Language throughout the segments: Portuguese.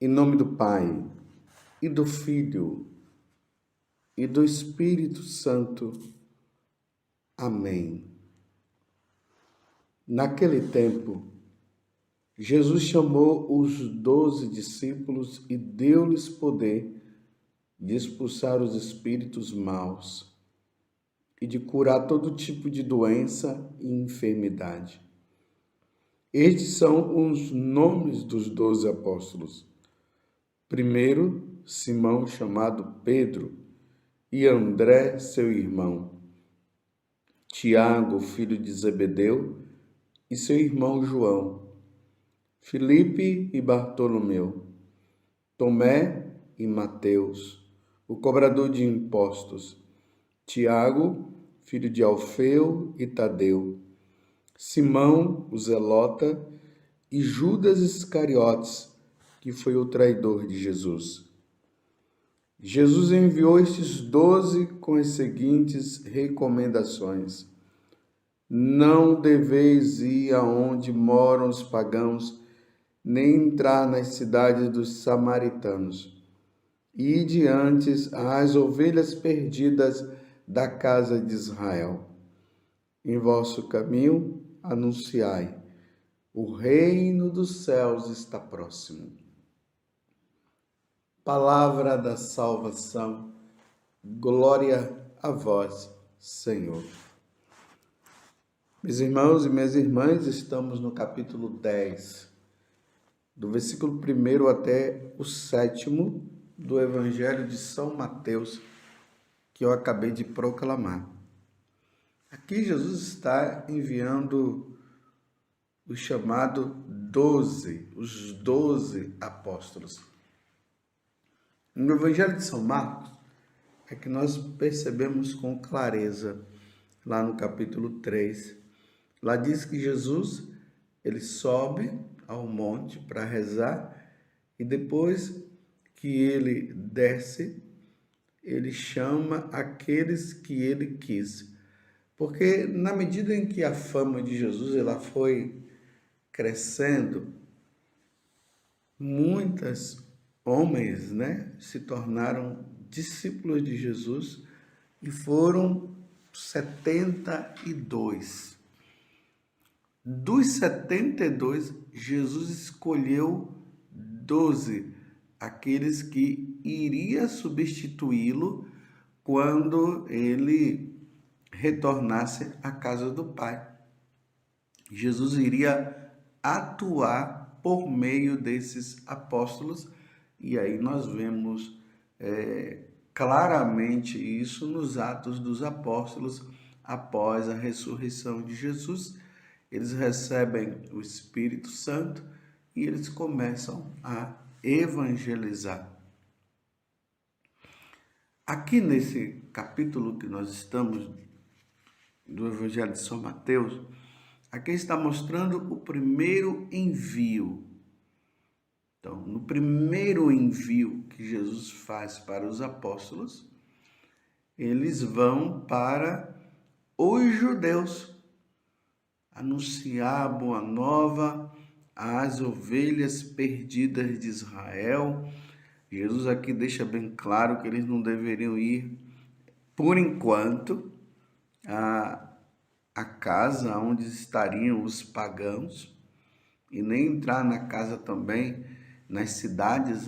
Em nome do Pai, e do Filho, e do Espírito Santo. Amém. Naquele tempo, Jesus chamou os 12 discípulos e deu-lhes poder de expulsar os espíritos maus e de curar todo tipo de doença e enfermidade. Estes são os nomes dos 12 apóstolos. Primeiro, Simão, chamado Pedro, e André, seu irmão. Tiago, filho de Zebedeu, e seu irmão João. Filipe e Bartolomeu. Tomé e Mateus, o cobrador de impostos. Tiago, filho de Alfeu e Tadeu. Simão, o zelota, e Judas Iscariotes, que foi o traidor de Jesus. Jesus enviou estes 12 com as seguintes recomendações: não deveis ir aonde moram os pagãos, nem entrar nas cidades dos samaritanos. Ide antes às ovelhas perdidas da casa de Israel. Em vosso caminho anunciai: o reino dos céus está próximo. Palavra da salvação, glória a vós, Senhor. Meus irmãos e minhas irmãs, estamos no capítulo 10, do versículo 1 até o 7 do Evangelho de São Mateus, que eu acabei de proclamar. Aqui Jesus está enviando o chamado 12, os 12 apóstolos. No Evangelho de São Marcos, é que nós percebemos com clareza, lá no capítulo 3, lá diz que Jesus, ele sobe ao monte para rezar, e depois que ele desce, ele chama aqueles que ele quis. Porque na medida em que a fama de Jesus ela foi crescendo, muitos homens, se tornaram discípulos de Jesus e foram 72. Dos 72, Jesus escolheu 12, aqueles que iria substituí-lo quando ele retornasse à casa do Pai. Jesus iria atuar por meio desses apóstolos, e aí nós vemos claramente isso nos Atos dos Apóstolos. Após a ressurreição de Jesus, eles recebem o Espírito Santo e eles começam a evangelizar. Aqui nesse capítulo que nós estamos, do Evangelho de São Mateus, aqui está mostrando o primeiro envio. Então, no primeiro envio que Jesus faz para os apóstolos, eles vão para os judeus, anunciar a boa nova às ovelhas perdidas de Israel. Jesus aqui deixa bem claro que eles não deveriam ir, por enquanto, a casa onde estariam os pagãos, e nem entrar na casa também, nas cidades,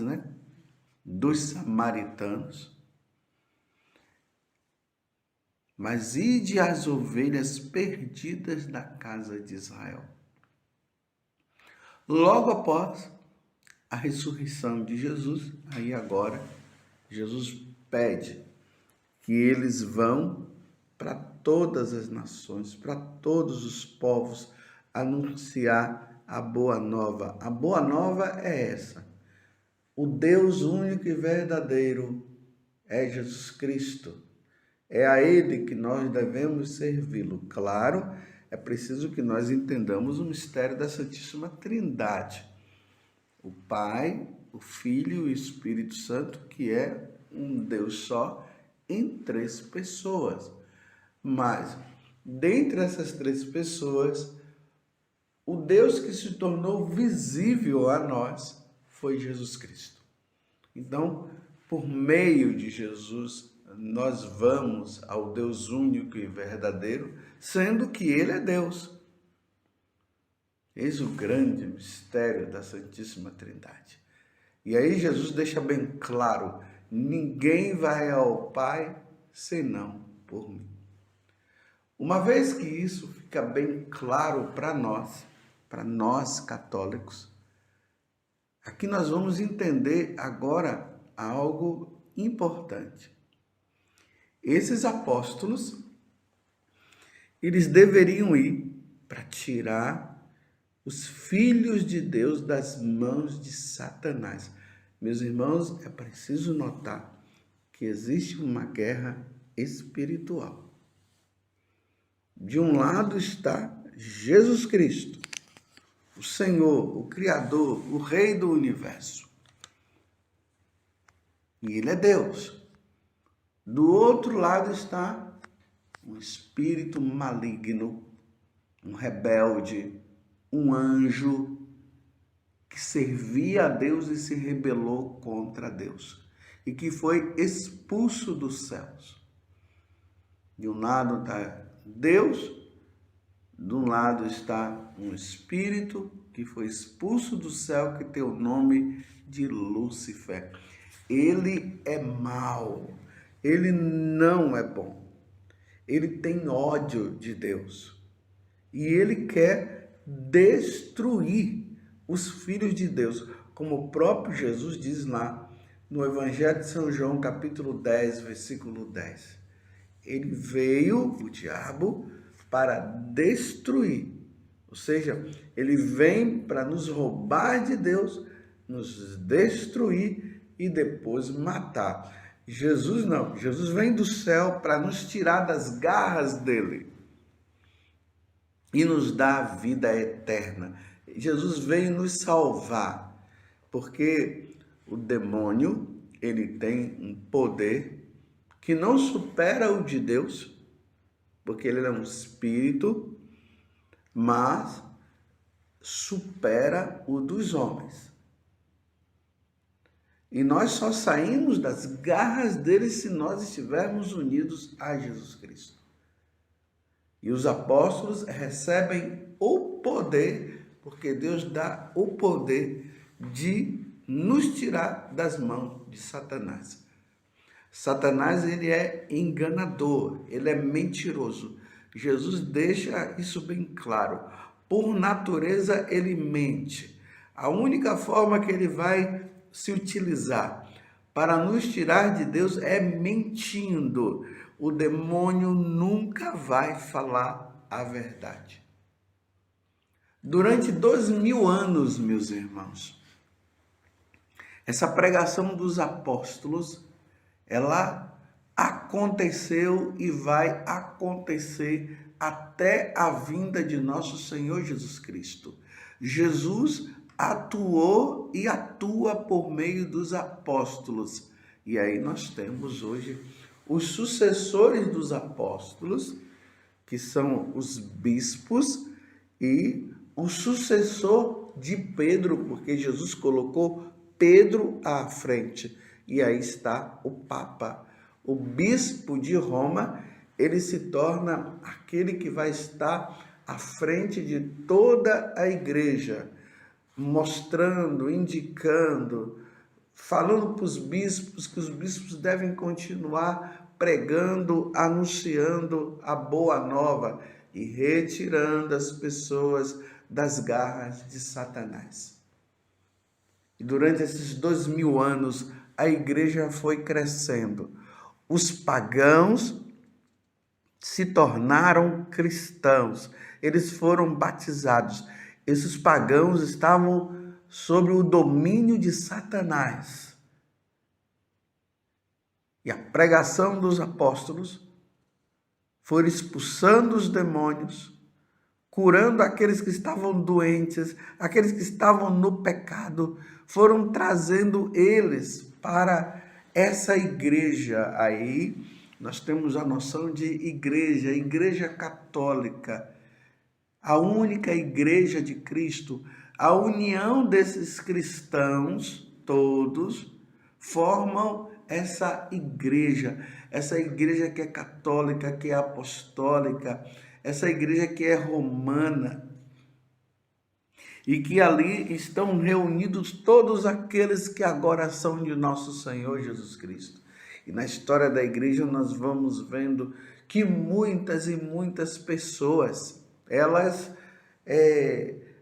dos samaritanos. Mas ide às ovelhas perdidas da casa de Israel. Logo após a ressurreição de Jesus, aí agora, Jesus pede que eles vão para todas as nações, para todos os povos, anunciar a boa nova. A boa nova é essa: o Deus único e verdadeiro é Jesus Cristo. É a Ele que nós devemos servi-lo. Claro, é preciso que nós entendamos o mistério da Santíssima Trindade. O Pai, o Filho e o Espírito Santo, que é um Deus só em 3 pessoas. Mas, dentre essas 3 pessoas, o Deus que se tornou visível a nós foi Jesus Cristo. Então, por meio de Jesus, nós vamos ao Deus único e verdadeiro, sendo que Ele é Deus. Eis o grande mistério da Santíssima Trindade. E aí Jesus deixa bem claro, ninguém vai ao Pai senão por mim. Uma vez que isso fica bem claro para nós católicos, aqui nós vamos entender agora algo importante. Esses apóstolos, eles deveriam ir para tirar os filhos de Deus das mãos de Satanás. Meus irmãos, é preciso notar que existe uma guerra espiritual. De um lado está Jesus Cristo, o Senhor, o Criador, o Rei do Universo. E Ele é Deus. Do outro lado está um espírito maligno, um rebelde, um anjo que servia a Deus e se rebelou contra Deus e que foi expulso dos céus. De um lado está Deus, de um lado está um espírito que foi expulso do céu, que tem o nome de Lúcifer. Ele é mau, ele não é bom, ele tem ódio de Deus e ele quer destruir os filhos de Deus, como o próprio Jesus diz lá no Evangelho de São João, capítulo 10, versículo 10. Ele veio, o diabo, para destruir, ou seja, ele vem para nos roubar de Deus, nos destruir e depois matar. Jesus não, Jesus vem do céu para nos tirar das garras dele e nos dá a vida eterna. Jesus veio nos salvar, porque o demônio, ele tem um poder que não supera o de Deus, porque ele é um espírito, mas supera o dos homens. E nós só saímos das garras dele se nós estivermos unidos a Jesus Cristo. E os apóstolos recebem o poder, porque Deus dá o poder de nos tirar das mãos de Satanás. Satanás, ele é enganador, ele é mentiroso. Jesus deixa isso bem claro. Por natureza, ele mente. A única forma que ele vai se utilizar para nos tirar de Deus é mentindo. O demônio nunca vai falar a verdade. Durante 2000 anos, meus irmãos, essa pregação dos apóstolos, ela aconteceu e vai acontecer até a vinda de nosso Senhor Jesus Cristo. Jesus atuou e atua por meio dos apóstolos. E aí nós temos hoje os sucessores dos apóstolos, que são os bispos, e o sucessor de Pedro, porque Jesus colocou Pedro à frente. E aí está o Papa. O bispo de Roma, ele se torna aquele que vai estar à frente de toda a igreja, mostrando, indicando, falando para os bispos que os bispos devem continuar pregando, anunciando a boa nova e retirando as pessoas das garras de Satanás. E durante esses 2000 anos, a igreja foi crescendo. Os pagãos se tornaram cristãos, eles foram batizados. Esses pagãos estavam sob o domínio de Satanás. E a pregação dos apóstolos foi expulsando os demônios, curando aqueles que estavam doentes, aqueles que estavam no pecado, foram trazendo eles para essa igreja. Aí nós temos a noção de igreja, igreja católica, a única igreja de Cristo, A união desses cristãos, todos, formam essa igreja que é católica, que é apostólica, essa igreja que é romana, e que ali estão reunidos todos aqueles que agora são de nosso Senhor Jesus Cristo. E na história da igreja nós vamos vendo que muitas e muitas pessoas, elas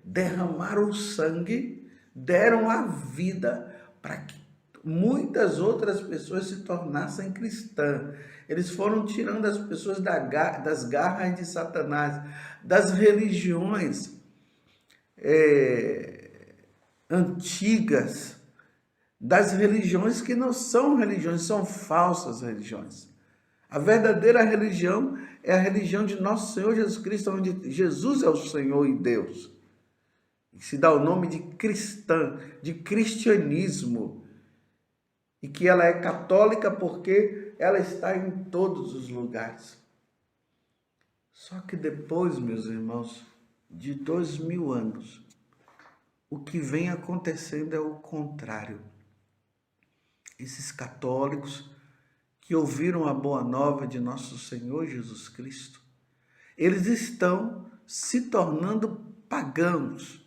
derramaram o sangue, deram a vida para que muitas outras pessoas se tornassem cristãs. Eles foram tirando as pessoas das garras de Satanás, das religiões antigas, das religiões que não são religiões, são falsas religiões. A verdadeira religião é a religião de nosso Senhor Jesus Cristo, onde Jesus é o Senhor e Deus. E se dá o nome de cristã, de cristianismo. E que ela é católica porque ela está em todos os lugares. Só que depois, meus irmãos, de 2000 anos, o que vem acontecendo é o contrário. Esses católicos que ouviram a boa nova de nosso Senhor Jesus Cristo, eles estão se tornando pagãos.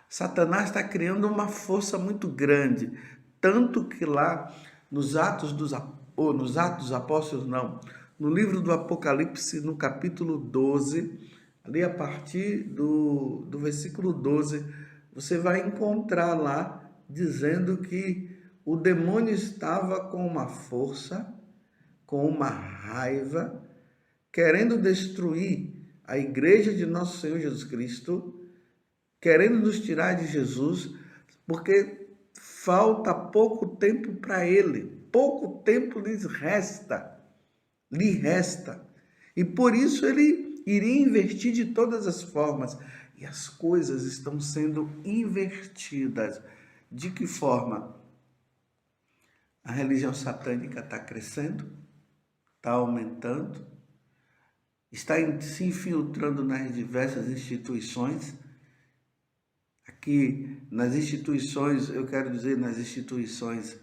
Satanás está criando uma força muito grande, tanto que lá nos Atos dos Apóstolos, no livro do Apocalipse, no capítulo 12, ali a partir do versículo 12, você vai encontrar lá dizendo que o demônio estava com uma força, com uma raiva, querendo destruir a igreja de nosso Senhor Jesus Cristo, querendo nos tirar de Jesus, porque falta pouco tempo para ele, pouco tempo lhe resta, e por isso ele iria investir de todas as formas, e as coisas estão sendo invertidas. De que forma? A religião satânica está crescendo, está aumentando, está se infiltrando nas diversas instituições. Aqui, nas instituições, eu quero dizer, nas instituições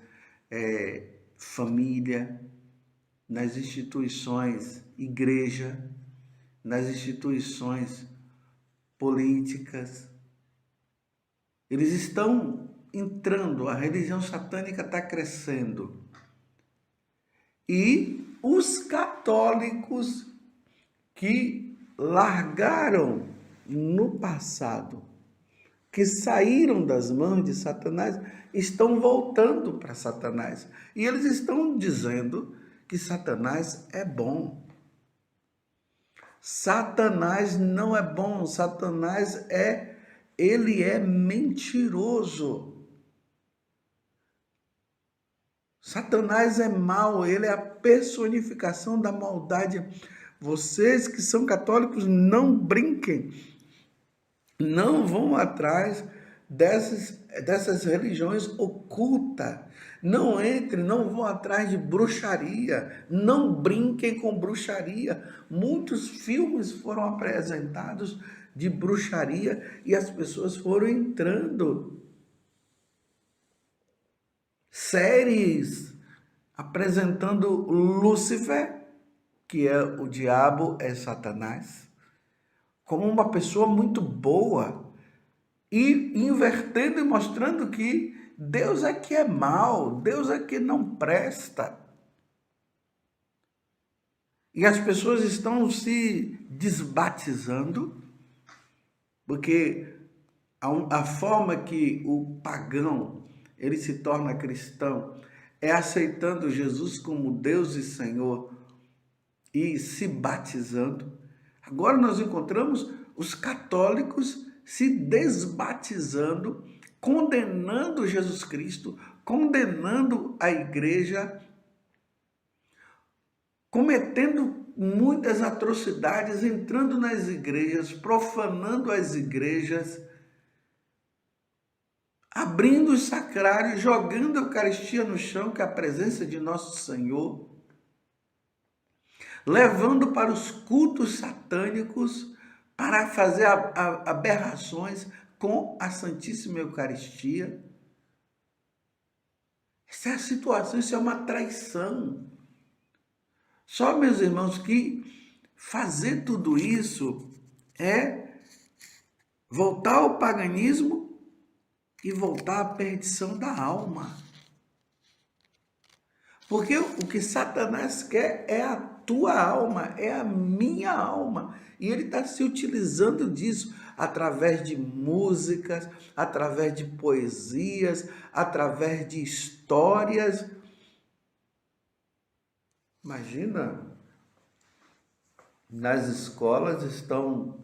família, nas instituições igreja, nas instituições políticas. Eles estão entrando, a religião satânica está crescendo. E os católicos que largaram no passado, que saíram das mãos de Satanás, estão voltando para Satanás. E eles estão dizendo que Satanás é bom. Satanás não é bom, Satanás ele é mentiroso. Satanás é mau, ele é a personificação da maldade. Vocês que são católicos, não brinquem, não vão atrás dessas religiões ocultas. Não entrem, não vão atrás de bruxaria, não brinquem com bruxaria. Muitos filmes foram apresentados de bruxaria e as pessoas foram entrando. Séries apresentando Lúcifer, que é o diabo, é Satanás, como uma pessoa muito boa, e invertendo e mostrando que Deus é que é mau, Deus é que não presta. E as pessoas estão se desbatizando, porque a forma que o pagão ele se torna cristão é aceitando Jesus como Deus e Senhor e se batizando. Agora nós encontramos os católicos se desbatizando, condenando Jesus Cristo, condenando a igreja, cometendo muitas atrocidades, entrando nas igrejas, profanando as igrejas, abrindo os sacrários, jogando a Eucaristia no chão, que é a presença de nosso Senhor, levando para os cultos satânicos para fazer aberrações com a Santíssima Eucaristia. Essa é a situação, isso é uma traição. Só, meus irmãos, que fazer tudo isso é voltar ao paganismo e voltar à perdição da alma. Porque o que Satanás quer é a tua alma, é a minha alma. E ele está se utilizando disso através de músicas, através de poesias, através de histórias. Imagina, nas escolas estão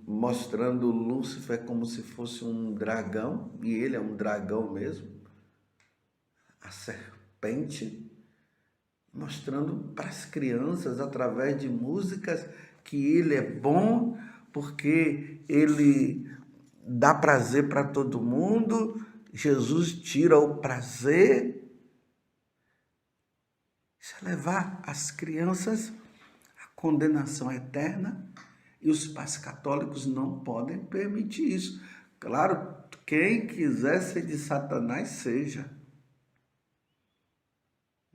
mostrando Lúcifer como se fosse um dragão, e ele é um dragão mesmo, a serpente, mostrando para as crianças através de músicas que ele é bom, porque ele dá prazer para todo mundo, Jesus tira o prazer. Isso é levar as crianças à condenação eterna, e os pais católicos não podem permitir isso. Claro, quem quiser ser de Satanás, seja.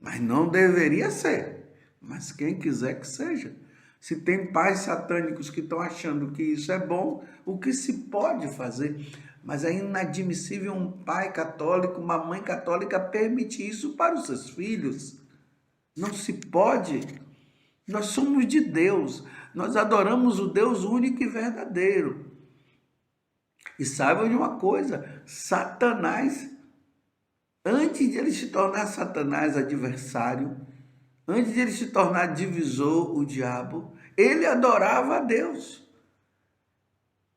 Mas não deveria ser. Mas quem quiser que seja. Se tem pais satânicos que estão achando que isso é bom, o que se pode fazer? Mas é inadmissível um pai católico, uma mãe católica permitir isso para os seus filhos. Não se pode. Nós somos de Deus. Nós adoramos o Deus único e verdadeiro. E saibam de uma coisa, Satanás, antes de ele se tornar Satanás adversário, antes de ele se tornar divisor, o diabo, ele adorava a Deus.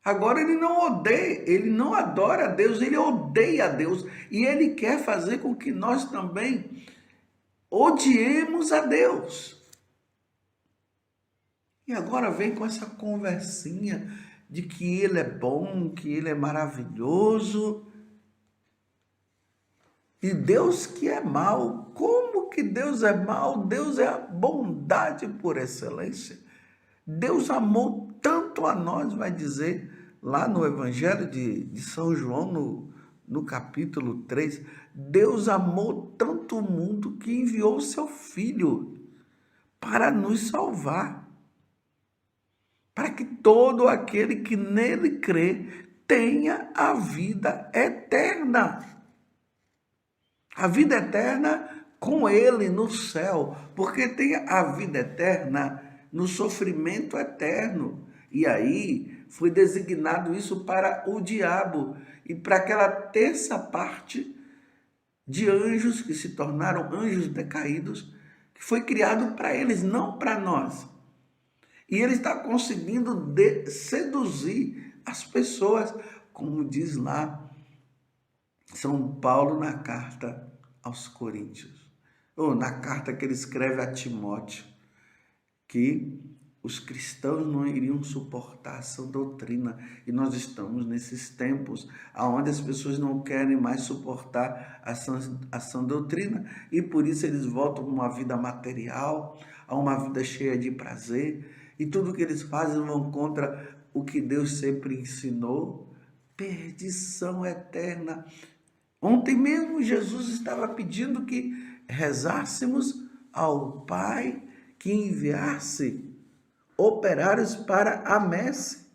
Agora ele não odeia, ele não adora a Deus, ele odeia a Deus. E ele quer fazer com que nós também odiemos a Deus. E agora vem com essa conversinha de que ele é bom, que ele é maravilhoso. E Deus que é mau. Como que Deus é mau? Deus é a bondade por excelência. Deus amou tanto a nós, vai dizer lá no Evangelho de São João, no capítulo 3. Deus amou tanto o mundo que enviou o seu Filho para nos salvar. Para que todo aquele que nele crê tenha a vida eterna. A vida eterna com ele no céu, porque tem a vida eterna no sofrimento eterno. E aí foi designado isso para o diabo e para aquela terça parte de anjos que se tornaram anjos decaídos, que foi criado para eles, não para nós. E ele está conseguindo seduzir as pessoas, como diz lá São Paulo na carta aos Coríntios, ou na carta que ele escreve a Timóteo, que os cristãos não iriam suportar a sã doutrina. E nós estamos nesses tempos onde as pessoas não querem mais suportar a sã doutrina, e por isso eles voltam a uma vida material, a uma vida cheia de prazer, e tudo que eles fazem vão contra o que Deus sempre ensinou. Perdição eterna. Ontem mesmo Jesus estava pedindo que rezássemos ao Pai que enviasse operários para a messe.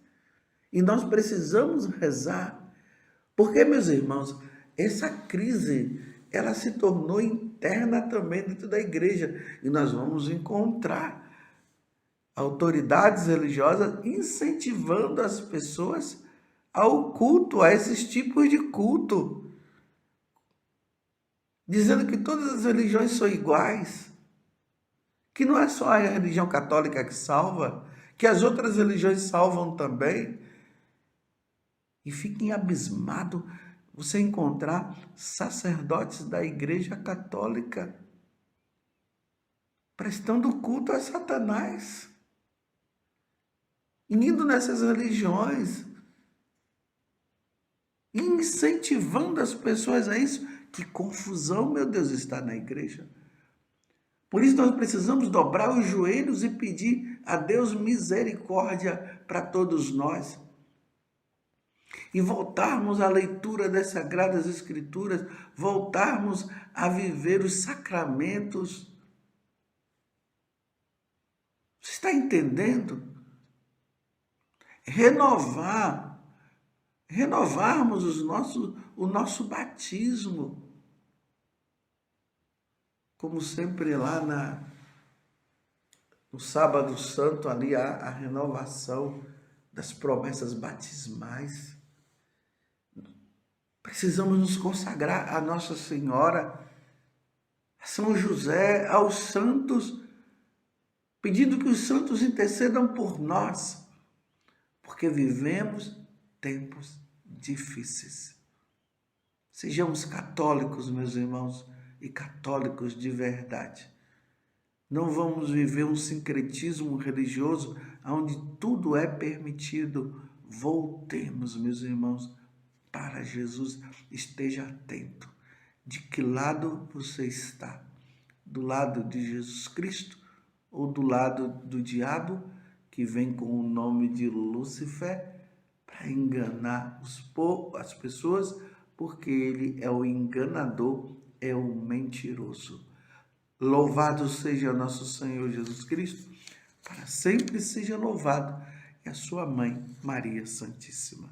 E nós precisamos rezar. Porque, meus irmãos, essa crise, ela se tornou interna também dentro da igreja. E nós vamos encontrar autoridades religiosas incentivando as pessoas ao culto, a esses tipos de culto, dizendo que todas as religiões são iguais, que não é só a religião católica que salva, que as outras religiões salvam também. E fiquem abismados você encontrar sacerdotes da Igreja Católica prestando culto a Satanás, indo nessas religiões, incentivando as pessoas a isso. Que confusão, meu Deus, está na igreja. Por isso nós precisamos dobrar os joelhos e pedir a Deus misericórdia para todos nós. E voltarmos à leitura das Sagradas Escrituras, voltarmos a viver os sacramentos. Você está entendendo? Renovarmos o nosso batismo. Como sempre lá no Sábado Santo, ali há a renovação das promessas batismais. Precisamos nos consagrar a Nossa Senhora, a São José, aos santos, pedindo que os santos intercedam por nós, porque vivemos tempos difíceis. Sejamos católicos, meus irmãos, e católicos de verdade. Não vamos viver um sincretismo religioso onde tudo é permitido. Voltemos, meus irmãos, para Jesus. Esteja atento. De que lado você está? Do lado de Jesus Cristo ou do lado do diabo, que vem com o nome de Lúcifer para enganar as pessoas, porque ele é o enganador, é o mentiroso. Louvado seja nosso Senhor Jesus Cristo, para sempre seja louvado, e a sua mãe, Maria Santíssima.